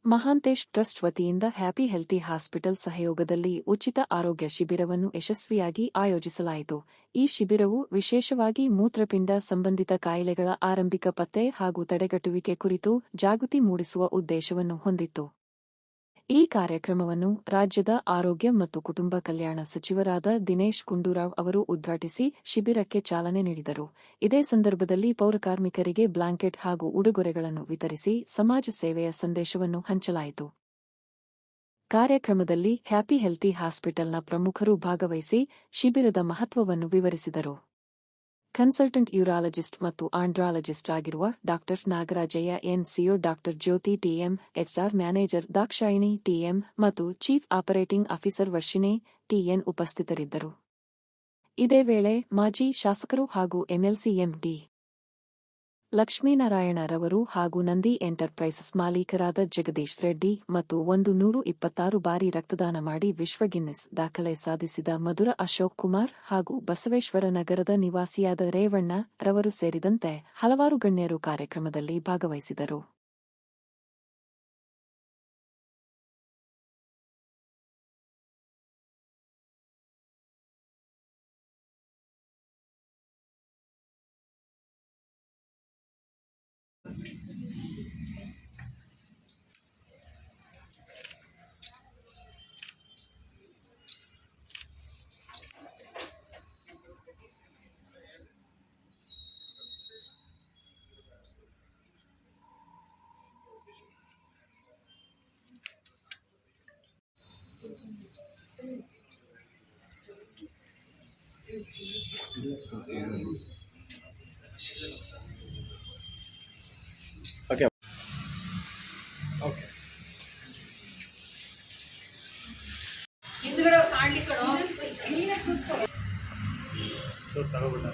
Mahantesh trust ವತಿಯಿಂದ happy healthy hospital ಸಹಯೋಗದಲ್ಲಿ ಉಚಿತ ಆರೋಗ್ಯ ಶಿಬಿರವನ್ನು ಯಶಸ್ವಿಯಾಗಿ ಆಯೋಜಿಸಲಾಯಿತು. ಈ ಶಿಬಿರವು ವಿಶೇಷವಾಗಿ ಮೂತ್ರಪಿಂಡ ಸಂಬಂಧಿತ ಕಾಯಿಲೆಗಳ ಆರಂಭಿಕ ಪತ್ತೆ ಹಾಗೂ ತಡೆಗಟ್ಟುವಿಕೆ ಕುರಿತು ಜಾಗೃತಿ ಮೂಡಿಸುವ ಉದ್ದೇಶವನ್ನು ಹೊಂದಿತ್ತು. ಈ ಕಾರ್ಯಕ್ರಮವನ್ನು ರಾಜ್ಯದ ಆರೋಗ್ಯ ಮತ್ತು ಕುಟುಂಬ ಕಲ್ಯಾಣ ಸಚಿವರಾದ ದಿನೇಶ್ ಗುಂಡೂರಾವ್ ಅವರು ಉದ್ಘಾಟಿಸಿ ಶಿಬಿರಕ್ಕೆ ಚಾಲನೆ ನೀಡಿದರು. ಇದೇ ಸಂದರ್ಭದಲ್ಲಿ ಪೌರಕಾರ್ಮಿಕರಿಗೆ ಬ್ಲಾಂಕೆಟ್ ಹಾಗೂ ಉಡುಗೊರೆಗಳನ್ನು ವಿತರಿಸಿ ಸಮಾಜ ಸೇವೆಯ ಸಂದೇಶವನ್ನು ಹಂಚಲಾಯಿತು. ಕಾರ್ಯಕ್ರಮದಲ್ಲಿ ಹ್ಯಾಪಿ ಹೆಲ್ತಿ ಹಾಸ್ಪಿಟಲ್ನ ಪ್ರಮುಖರು ಭಾಗವಹಿಸಿ ಶಿಬಿರದ ಮಹತ್ವವನ್ನು ವಿವರಿಸಿದರು. ಕನ್ಸಲ್ಟೆಂಟ್ ಯೂರಾಲಜಿಸ್ಟ್ ಮತ್ತು ಆಂಡ್ರಾಲಜಿಸ್ಟ್ ಆಗಿರುವ ಡಾ. ನಾಗರಾಜಯ್ಯ ಎನ್ಸಿಒ, ಡಾ. ಜ್ಯೋತಿ TM, HR manager Dakshayini TM ಮತ್ತು chief operating officer Varshini TN ಉಪಸ್ಥಿತರಿದ್ದರು. ಇದೇ ವೇಳೆ ಮಾಜಿ ಶಾಸಕರು ಹಾಗೂ ಎಂಎಲ್ಸಿ ಎಂಡಿ ಲಕ್ಷ್ಮೀನಾರಾಯಣ ರವರು ಹಾಗೂ ನಂದಿ ಎಂಟರ್ಪ್ರೈಸಸ್ ಮಾಲೀಕರಾದ ಜಗದೀಶ್ ರೆಡ್ಡಿ ಮತ್ತು 126 ಬಾರಿ ರಕ್ತದಾನ ಮಾಡಿ ವಿಶ್ವ ಗಿನ್ನೆಸ್ ದಾಖಲೆ ಸಾಧಿಸಿದ ಮಧುರ ಅಶೋಕ್ ಕುಮಾರ್ ಹಾಗೂ ಬಸವೇಶ್ವರ ನಗರದ ನಿವಾಸಿಯಾದ ರೇವಣ್ಣ ರವರು ಸೇರಿದಂತೆ ಹಲವಾರು ಗಣ್ಯರು ಕಾರ್ಯಕ್ರಮದಲ್ಲಿ ಭಾಗವಹಿಸಿದರು. Okay. Okay. ಹಿಂದ್ಗಡೆ ಕಾಣ್ಲಿಕ್ಕಣೋ ಸೊ ತಗೋಬಿಟ್ಟ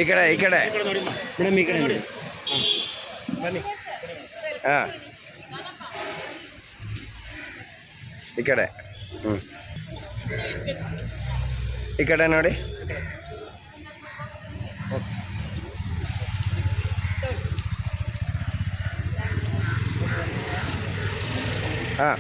इकड़े इकड़े ಮೇಡಮ್ ಈ ಕಡೆ ನೋಡಿ. ಬನ್ನಿ. हाँ इकड़े इकड़े नोड़ी हाँ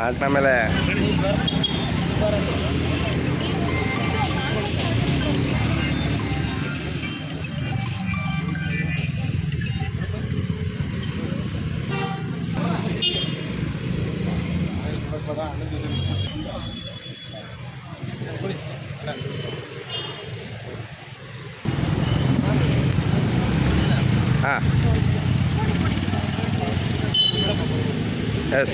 ಆಟ ಮೇಲೆ हाँ यस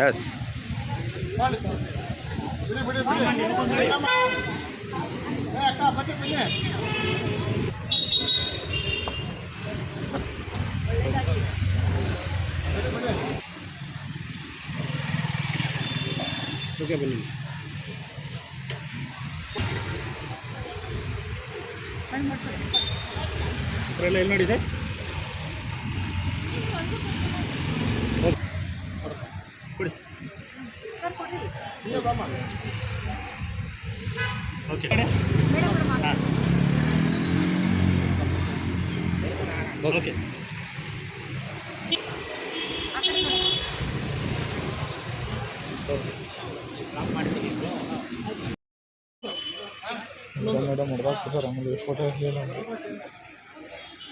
यस ಓಕೆ ಬನ್ನಿ. ಸರ್ ಎಲ್ಲ ಎಲ್ಲಿ ನೋಡಿ ಸರ್. ಕೊಡಿ ಸರ್, ಕೊಡಿ. Okay. Okay.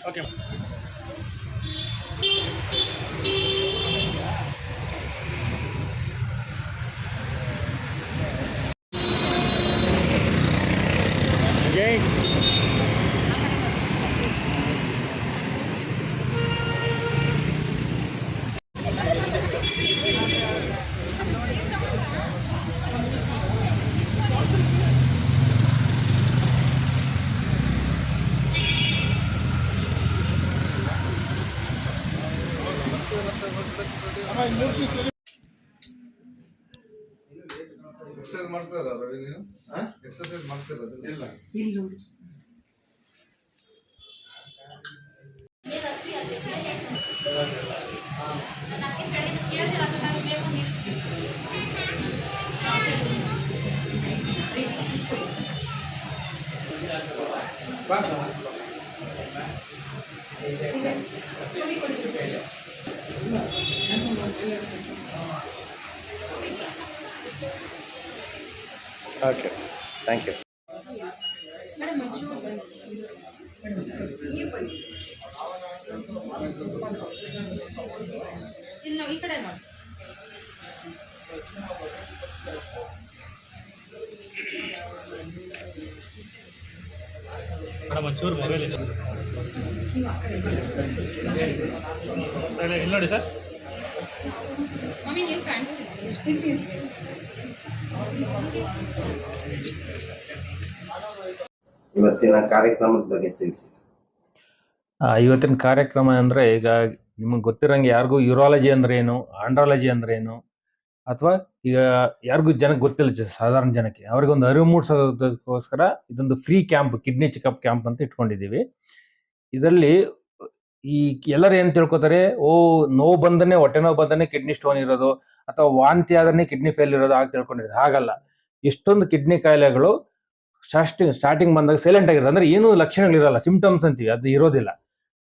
Okay. Ajay exercise ಮಾಡ್ತಾರ ರವಿ ನೀವು ಎಕ್ಸರ್ಸೈಸ್ ಮಾಡ್ತೀರ ಇಲ್ಲ ಓಕೆ, ಥ್ಯಾಂಕ್ ಯು. ಈ ಕಡೆ ನೋಡಿ. ಮೇಡಮ್ ಒಂಚೂರು ಮೊಬೈಲ್ ಇಲ್ಲ ನೋಡಿ ಸರ್. ಮಮ್ಮಿ ನೀವು ಕಾಣಿಸ್ತೀವಿ. ಇವತ್ತಿನ ಕಾರ್ಯಕ್ರಮದ ಬಗ್ಗೆ ತಿಳಿಸಿ. ಇವತ್ತಿನ ಕಾರ್ಯಕ್ರಮ ಅಂದರೆ, ಈಗ ನಿಮಗೆ ಗೊತ್ತಿರೋಂಗೆ ಯಾರಿಗೂ ಯೂರಾಲಜಿ ಅಂದ್ರೆ ಏನು, ಆಂಡ್ರಾಲಜಿ ಅಂದ್ರೆ ಏನು, ಅಥವಾ ಈಗ ಯಾರಿಗೂ ಜನಕ್ಕೆ ಗೊತ್ತಿಲ್ಲ, ಸಾಧಾರಣ ಜನಕ್ಕೆ ಅವ್ರಿಗೊಂದು ಅರಿವು ಮೂಡಿಸೋದಕ್ಕೋಸ್ಕರ ಇದೊಂದು free camp, kidney checkup camp ಅಂತ ಇಟ್ಕೊಂಡಿದ್ದೀವಿ. ಇದರಲ್ಲಿ ಈ ಎಲ್ಲರೂ ಏನು ತಿಳ್ಕೊತಾರೆ, ನೋವು ಬಂದನೆ, ಹೊಟ್ಟೆ ನೋವು ಬಂದನೆ ಕಿಡ್ನಿ ಸ್ಟೋನ್ ಇರೋದು, ಅಥವಾ ವಾಂತಿ ಆದ್ರೆ ಕಿಡ್ನಿ ಫೇಲ್ ಇರೋದು ಆಗ ತಿಳ್ಕೊಂಡಿರೋದು. ಹಾಗಲ್ಲ, ಎಷ್ಟೊಂದು ಕಿಡ್ನಿ ಕಾಯಿಲೆಗಳು ಸ್ಟಾರ್ಟಿಂಗ್ ಬಂದಾಗ ಸೈಲೆಂಟ್ ಆಗಿರೋದು, ಅಂದ್ರೆ ಏನು ಲಕ್ಷಣಗಳಿರಲ್ಲ, ಸಿಂಪ್ಟಮ್ಸ್ ಅಂತೀವಿ, ಅದು ಇರೋದಿಲ್ಲ.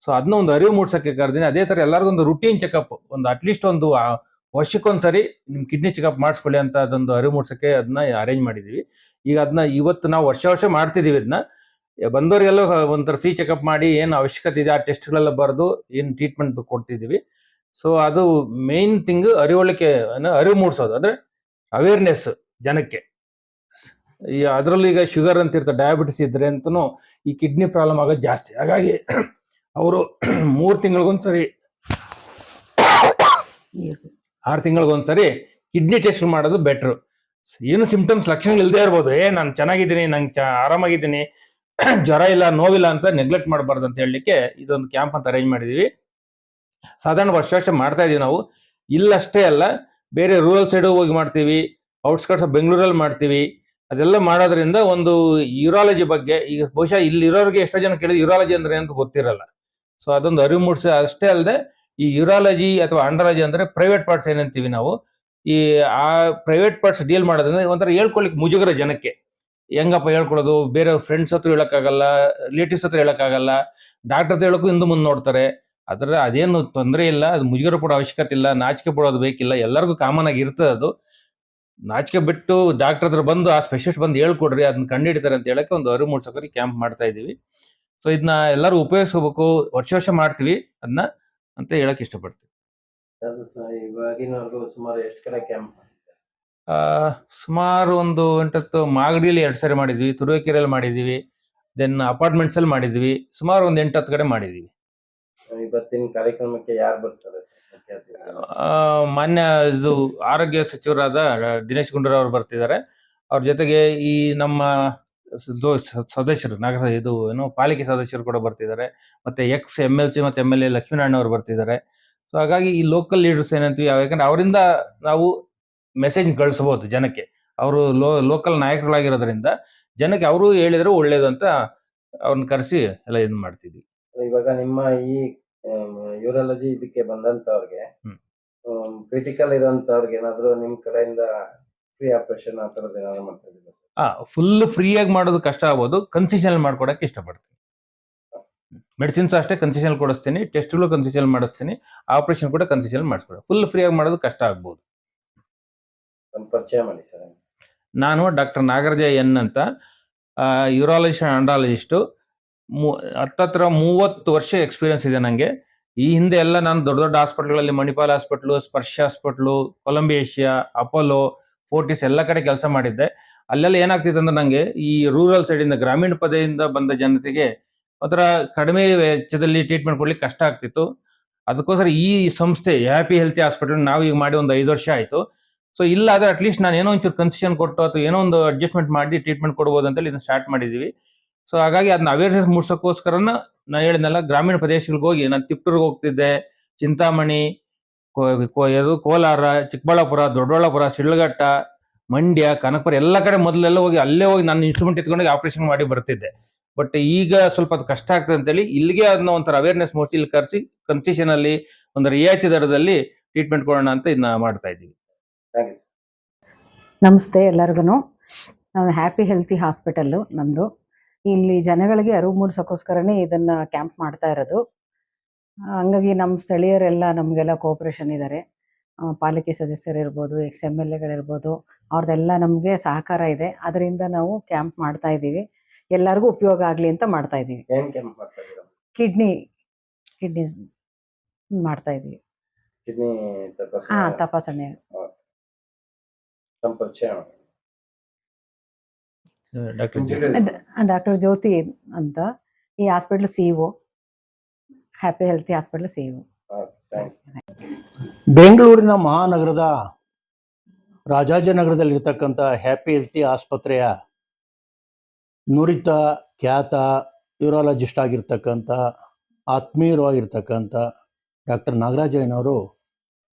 ಸೊ ಅದನ್ನ ಒಂದು ಅರಿವು ಮೂಡ್ಸಕ್ಕೆ ಕರೆದಿನಿ. ಅದೇ ತರ ಎಲ್ಲರಿಗೂ ಒಂದು ರುಟೀನ್ ಚೆಕಪ್, ಒಂದು ಅಟ್ಲೀಸ್ಟ್ ಒಂದು ವರ್ಷಕ್ಕೊಂದ್ಸರಿ ನಿಮ್ ಕಿಡ್ನಿ ಚೆಕಪ್ ಮಾಡಿಸ್ಕೊಳ್ಳಿ ಅಂತ ಅದೊಂದು ಅರಿವು ಮೂಡ್ಸಕ್ಕೆ ಅದನ್ನ ಅರೇಂಜ್ ಮಾಡಿದೀವಿ. ಈಗ ಅದನ್ನ ಇವತ್ತು ನಾವು ವರ್ಷ ಮಾಡ್ತಿದೀವಿ. ಇದನ್ನ ಬಂದವರಿಗೆಲ್ಲ ಒಂಥರ ಫ್ರೀ ಚೆಕಪ್ ಮಾಡಿ ಏನು ಅವಶ್ಯಕತೆ ಇದೆ ಆ ಟೆಸ್ಟ್ಗಳೆಲ್ಲ ಬರೆದು ಏನು ಟ್ರೀಟ್ಮೆಂಟ್ ಕೊಡ್ತಿದೀವಿ. ಸೊ ಅದು ಮೇನ್ ಥಿಂಗ್, ಅರಿವು ಮೂಡಿಸೋದು, ಅಂದ್ರೆ ಅವೇರ್ನೆಸ್ ಜನಕ್ಕೆ. ಅದರಲ್ಲೂ ಈಗ ಶುಗರ್ ಅಂತ ಇರ್ತಾರೆ, ಡಯಾಬಿಟಿಸ್ ಇದ್ರೆ ಅಂತೂ ಈ ಕಿಡ್ನಿ ಪ್ರಾಬ್ಲಮ್ ಆಗೋದು ಜಾಸ್ತಿ. ಹಾಗಾಗಿ ಅವರು 3 ತಿಂಗಳಿಗೊಂದ್ಸರಿ 6 ತಿಂಗಳಿಗೊಂದ್ಸರಿ ಕಿಡ್ನಿ ಟೆಸ್ಟ್ ಮಾಡೋದು ಬೆಟ್ರು. ಏನು ಸಿಂಪ್ಟಮ್ಸ್ ಲಕ್ಷಣಗಳು ಇಲ್ಲದೆ ಇರ್ಬೋದು, ನಾನು ಚೆನ್ನಾಗಿದ್ದೀನಿ, ನಂಗೆ ಆರಾಮಾಗಿದ್ದೀನಿ, ಜ್ವರ ಇಲ್ಲ, ನೋವಿಲ್ಲ ಅಂತ ನೆಗ್ಲೆಕ್ಟ್ ಮಾಡಬಾರ್ದು ಅಂತ ಹೇಳಲಿಕ್ಕೆ ಇದೊಂದು ಕ್ಯಾಂಪ್ ಅಂತ ಅರೇಂಜ್ ಮಾಡಿದೀವಿ. ಸಾಧಾರಣ ವರ್ಷ ಮಾಡ್ತಾ ಇದೀವಿ ನಾವು. ಇಲ್ಲಷ್ಟೇ ಅಲ್ಲ, ಬೇರೆ ರೂರಲ್ ಸೈಡ್ ಹೋಗಿ ಮಾಡ್ತೀವಿ, ಔಟ್ಸ್ಕರ್ಟ್ಸ್ ಬೆಂಗಳೂರಲ್ಲಿ ಮಾಡ್ತೀವಿ. ಅದೆಲ್ಲ ಮಾಡೋದ್ರಿಂದ ಒಂದು ಯೂರಾಲಜಿ ಬಗ್ಗೆ, ಈಗ ಬಹುಶಃ ಇಲ್ಲಿರೋರಿಗೆ ಎಷ್ಟೋ ಜನ ಕೇಳಿದ್ರೆ ಯೂರಾಲಜಿ ಅಂದ್ರೆ ಅಂತ ಗೊತ್ತಿರಲ್ಲ. ಸೊ ಅದೊಂದು ಅರಿವು ಮೂಡಿಸ ಅಷ್ಟೇ ಅಲ್ಲದೆ, ಈ ಯೂರಾಲಜಿ ಅಥವಾ ಆಂಡ್ರಾಲಜಿ ಅಂದ್ರೆ ಪ್ರೈವೇಟ್ ಪಾರ್ಟ್ಸ್ ಏನಂತೀವಿ ನಾವು, ಈ ಆ ಪ್ರೈವೇಟ್ ಪಾರ್ಟ್ಸ್ ಡೀಲ್ ಮಾಡೋದಂದ್ರೆ ಒಂಥರ ಹೇಳ್ಕೊಳ್ಲಿಕ್ಕೆ ಮುಜುಗರ ಜನಕ್ಕೆ. ಹೆಂಗಪ್ಪ ಹೇಳ್ಕೊಳ್ಳೋದು, ಬೇರೆ ಫ್ರೆಂಡ್ಸ್ ಹತ್ರ ಹೇಳಕ್ಕಾಗಲ್ಲ, ರಿಲೇಟಿವ್ಸ್ ಹತ್ರ ಹೇಳಕ್ಕಾಗಲ್ಲ, ಡಾಕ್ಟರ್ ಹತ್ರ ಹೇಳಕ್ಕೂ ಹಿಂದೆ ಮುಂದೆ ನೋಡ್ತಾರೆ. ಅದೇನು ತೊಂದರೆ ಇಲ್ಲ, ಅದು ಮುಜುಗರ ಪಡೋ ಅವಶ್ಯಕತೆ ಇಲ್ಲ, ನಾಚಿಕೆ ಪಡೋದು ಬೇಕಿಲ್ಲ, ಎಲ್ಲರಿಗೂ ಕಾಮನ್ ಆಗಿ ಇರ್ತದೆ ಅದು. ನಾಚಿಕೆ ಬಿಟ್ಟು ಡಾಕ್ಟರ್ ಹತ್ರ ಬಂದು ಆ ಸ್ಪೆಷಲಿಸ್ಟ್ ಬಂದು ಹೇಳ್ಕೊಡ್ರಿ, ಅದನ್ನ ಕಂಡುಹಿಡಿತಾರೆ ಅಂತ ಹೇಳಕ್ಕೆ ಒಂದು ಅರಿವು ಮೂಡ್ಸೋಕೆ ಕ್ಯಾಂಪ್ ಮಾಡ್ತಾ ಇದೀವಿ. ಸೊ ಇದನ್ನ ಎಲ್ಲರೂ ಉಪಯೋಗಿಸ್ಕೋಬೇಕು, ವರ್ಷ ಮಾಡ್ತೀವಿ ಅದನ್ನ ಅಂತ ಹೇಳಕ್ ಇಷ್ಟಪಡ್ತೀವಿ. ಇವಾಗಿನವರೆಗೂ ಸುಮಾರು ಎಷ್ಟು ಕಡೆ ಕ್ಯಾಂಪ್? ಸುಮಾರು ಒಂದು 8 ಮಾಗಡಿಯಲ್ಲಿ 2 ಸರಿ ಮಾಡಿದ್ವಿ, ತುರುವೇಕೆರೆಯಲ್ಲಿ ಮಾಡಿದೀವಿ, ದೆನ್ ಅಪಾರ್ಟ್ಮೆಂಟ್ಸ್ ಅಲ್ಲಿ ಮಾಡಿದ್ವಿ, ಸುಮಾರು ಒಂದು 8-10 ಕಡೆ ಮಾಡಿದೀವಿ. ಇವತ್ತಿನ ಕಾರ್ಯಕ್ರಮಕ್ಕೆ ಯಾರು ಬರ್ತಾರೆ? ಮಾನ್ಯ ಇದು ಆರೋಗ್ಯ ಸಚಿವರಾದ ದಿನೇಶ್ ಗುಂಡೂರಾವ್ ಅವರು ಬರ್ತಿದ್ದಾರೆ. ಅವ್ರ ಜೊತೆಗೆ ಈ ನಮ್ಮ ಸದಸ್ಯರು, ನಗರ ಇದು ಪಾಲಿಕೆ ಸದಸ್ಯರು ಕೂಡ ಬರ್ತಿದ್ದಾರೆ. ಮತ್ತೆ ಎಕ್ಸ್ MLC ಮತ್ತೆ MLA ಲಕ್ಷ್ಮೀನಾರಾಯಣ ಅವರು ಬರ್ತಿದ್ದಾರೆ. ಸೊ ಹಾಗಾಗಿ ಈ ಲೋಕಲ್ ಲೀಡರ್ಸ್ ಏನಂತೀವಿ, ಯಾಕಂದ್ರೆ ಅವರಿಂದ ನಾವು ಮೆಸೇಜ್ ಕಳಿಸಬಹುದು ಜನಕ್ಕೆ. ಅವರು ಲೋಕಲ್ ನಾಯಕರುಗಳಾಗಿರೋದ್ರಿಂದ ಜನಕ್ಕೆ ಅವರು ಹೇಳಿದ್ರೆ ಒಳ್ಳೇದು ಅಂತ ಅವ್ರನ್ನ ಕರೆಸಿ ಎಲ್ಲ ಇದು ಮಾಡ್ತಿದ್ವಿ. ಇವಾಗ ನಿಮ್ಮ ಈ ಯೂರಾಲಜಿ ಇದಕ್ಕೆ ಬಂದಂತವ್ರಿಗೆ, ಕ್ರಿಟಿಕಲ್ ಇರೋಂತವ್ರಿಗೆ ಏನಾದ್ರು ನಿಮ್ ಕಡೆಯಿಂದ ಫ್ರೀ ಆಪರೇಷನ್ ಆ ಥರದ್ದು ಏನಾದ್ರು ಮಾಡ್ತಾ ಇದ್ದೀರಾ ಸರ್? ಫುಲ್ ಫ್ರೀಯಾಗಿ ಮಾಡೋದು ಕಷ್ಟ ಆಗ್ಬೋದು, ಕನ್ಸೆಷನ್ ಮಾಡ್ಕೊಡಕ್ಕೆ ಇಷ್ಟಪಡ್ತೀನಿ. ಮೆಡಿಸಿನ್ಸ್ ಅಷ್ಟೇ ಕನ್ಸೆಷನ್ ಕೊಡಿಸ್ತೀನಿ, ಟೆಸ್ಟ್ಗಳು ಕನ್ಸೆಷನ್ ಮಾಡಿಸ್ತೀನಿ, ಆಪರೇಷನ್ ಕೂಡ ಕನ್ಸೆಷನ್ ಮಾಡಿಸ್ಕೊಡ. ಫುಲ್ ಫ್ರೀಯಾಗಿ ಮಾಡೋದು ಕಷ್ಟ ಆಗ್ಬೋದು. ಒಂದು ಪರಿಚಯ ಮಾಡಿ ಸರ್. ನಾನು ಡಾಕ್ಟರ್ ನಾಗರಾಜ ಎನ್ ಅಂತ, ಯೂರಾಲಜಿಸ್ಟ್ ಅಂಡ್ ಆಂಡ್ರಾಲಜಿಸ್ಟು. ಹತ್ತತ್ರ 30 ವರ್ಷ ಎಕ್ಸ್ಪೀರಿಯನ್ಸ್ ಇದೆ ನನಗೆ. ಈ ಹಿಂದೆ ಎಲ್ಲ ನಾನು ದೊಡ್ಡ ದೊಡ್ಡ ಹಾಸ್ಪಿಟ್ಲ್ಗಳಲ್ಲಿ, Manipal hospital, Sparsh hospital, Columbia Asia, Apollo, Fortis ಎಲ್ಲ ಕಡೆ ಕೆಲಸ ಮಾಡಿದ್ದೆ. ಅಲ್ಲೆಲ್ಲ ಏನಾಗ್ತಿತ್ತು ಅಂದ್ರೆ ನನಗೆ ಈ ರೂರಲ್ ಸೈಡಿಂದ, ಗ್ರಾಮೀಣ ಪದೆಯಿಂದ ಬಂದ ಜನತೆಗೆ ಒಂಥರ ಕಡಿಮೆ ವೆಚ್ಚದಲ್ಲಿ ಟ್ರೀಟ್ಮೆಂಟ್ ಕೊಡ್ಲಿಕ್ಕೆ ಕಷ್ಟ ಆಗ್ತಿತ್ತು. ಅದಕ್ಕೋಸ್ಕರ ಈ ಸಂಸ್ಥೆ ಹ್ಯಾಪಿ ಹೆಲ್ತಿ ಹಾಸ್ಪಿಟಲ್ ನಾವು ಈಗ ಮಾಡಿ ಒಂದು 5 ವರ್ಷ ಆಯಿತು. ಸೊ ಇಲ್ಲ ಆದರೆ ಅಟ್ಲೀಸ್ಟ್ ನಾನು ಏನೋ ಒಂಚೂರು ಕನ್ಸೆಷನ್ ಕೊಟ್ಟು ಅಥವಾ ಏನೋ ಒಂದು ಅಡ್ಜಸ್ಟ್ಮೆಂಟ್ ಮಾಡಿ ಟ್ರೀಟ್ಮೆಂಟ್ ಕೊಡ್ಬೋದು ಅಂತೇಳಿ ಇದನ್ನು ಸ್ಟಾರ್ಟ್ ಮಾಡಿದ್ದೀವಿ. ಸೊ ಹಾಗಾಗಿ ಅದನ್ನ ಅವೇರ್ನೆಸ್ ಮೂಡಿಸೋಕ್ಕೋಸ್ಕರನ ನಾನು ಹೇಳಿದ್ನಲ್ಲ, ಗ್ರಾಮೀಣ ಪ್ರದೇಶಗಳಿಗೆ ಹೋಗಿ ನಾನು ತಿಪ್ಟೂರ್ಗೆ ಹೋಗ್ತಿದ್ದೆ, ಚಿಂತಾಮಣಿ, ಕೋಲಾರ, ಚಿಕ್ಕಬಳ್ಳಾಪುರ, ದೊಡ್ಡಬಳ್ಳಾಪುರ, ಶಿಡ್ಲಘಟ್ಟ, ಮಂಡ್ಯ, ಕನಕಪುರ ಎಲ್ಲ ಕಡೆ ಮೊದಲೆಲ್ಲ ಹೋಗಿ ಅಲ್ಲೇ ಹೋಗಿ ನಾನು ಇನ್ಸ್ಟ್ರೂಮೆಂಟ್ ಎತ್ಕೊಂಡೋಗಿ ಆಪರೇಷನ್ ಮಾಡಿ ಬರ್ತಿದ್ದೆ. ಬಟ್ ಈಗ ಸ್ವಲ್ಪ ಅದು ಕಷ್ಟ ಆಗ್ತದೆ ಅಂತೇಳಿ ಇಲ್ಲಿಗೆ ಅದನ್ನ ಒಂಥರ ಅವೇರ್ನೆಸ್ ಮೂಡಿಸಿ ಇಲ್ಲಿ ಕರೆಸಿ ಕನ್ಸೆಷನ್ ಅಲ್ಲಿ ಒಂದು ರಿಯಾಯಿತಿ ದರದಲ್ಲಿ ಟ್ರೀಟ್ಮೆಂಟ್ ಕೊಡೋಣ ಅಂತ ಇದನ್ನ ಮಾಡ್ತಾ ಇದ್ದೀವಿ. Thank you sir. ನಮಸ್ತೆ ಎಲ್ಲರಿಗೂ. ನಾನು ಹ್ಯಾಪಿ ಹೆಲ್ತಿ ಹಾಸ್ಪಿಟಲ್ಲು ನಮ್ಮದು. ಇಲ್ಲಿ ಜನಗಳಿಗೆ ಅರಿವು ಮೂಡಿಸೋಕ್ಕೋಸ್ಕರನೇ ಇದನ್ನು ಕ್ಯಾಂಪ್ ಮಾಡ್ತಾ ಇರೋದು. ಹಂಗಾಗಿ ನಮ್ಮ ಸ್ಥಳೀಯರೆಲ್ಲ ನಮಗೆಲ್ಲ ಕೋಆಪ್ರೇಷನ್ ಇದ್ದಾರೆ. ಪಾಲಿಕೆ ಸದಸ್ಯರಿರ್ಬೋದು, XMLAಗಳಿರ್ಬೋದು, ಅವ್ರದ್ದೆಲ್ಲ ನಮಗೆ ಸಹಕಾರ ಇದೆ. ಅದರಿಂದ ನಾವು ಕ್ಯಾಂಪ್ ಮಾಡ್ತಾ ಇದ್ದೀವಿ. ಎಲ್ಲರಿಗೂ ಉಪಯೋಗ ಆಗಲಿ ಅಂತ ಮಾಡ್ತಾ ಇದ್ದೀವಿ. ಏನ್ ಕ್ಯಾಂಪ್ ಮಾಡ್ತಾ ಇದ್ದೀರಾ? ಕಿಡ್ನಿ ಮಾಡ್ತಾ ಇದ್ದೀವಿ. ಕಿಡ್ನಿ ತಪಾಸಣೆ. ತಪಾಸಣೆ. ತಮ್ಮ ಪರಿಚಯ ಮಾಡಿ. ಡಾಕ್ಟರ್ ಜ್ಯೋತಿ ಅಂತ, ಈ hospital CEO, happy healthy hospital CEO. Thank you. ಬೆಂಗಳೂರಿನ ಮಹಾನಗರದ ರಾಜಾಜಿನಗರದಲ್ಲಿರ್ತಕ್ಕಂಥ ಹ್ಯಾಪಿ ಹೆಲ್ತಿ ಆಸ್ಪತ್ರೆಯ ನುರಿತ ಖ್ಯಾತ ಯೂರಾಲಜಿಸ್ಟ್ ಆಗಿರ್ತಕ್ಕಂಥ, ಆತ್ಮೀಯರಾಗಿರ್ತಕ್ಕಂಥ ಡಾಕ್ಟರ್ ನಾಗರಾಜಯ್ಯನವರು